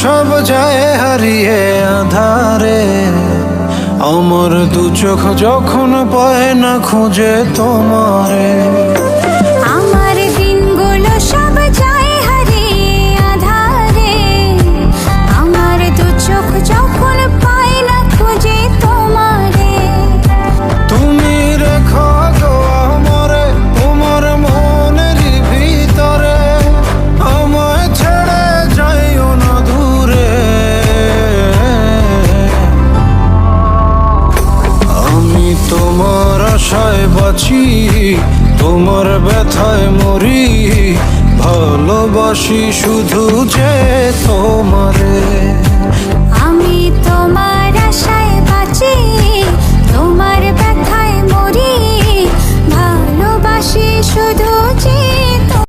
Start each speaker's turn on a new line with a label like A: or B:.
A: সব যায় হারিয়ে আধারে, আমার দু চোখ যখন পায় না খুঁজে তোমারে।
B: আমার দিনগুলো সব যায় হারিয়ে আঁধারে, আমার দু চোখ যখন পায় না খুঁজে তোমারে।
A: তুমি রেখো গো আমারে তোমার মনের ভিতরে, আমায় ছেড়ে যাইও না দূরে। আমি তোমার আশায় বাঁচি, তোমার ব্যথায় মরি, ভালোবাসি শুধু যে তোমারে।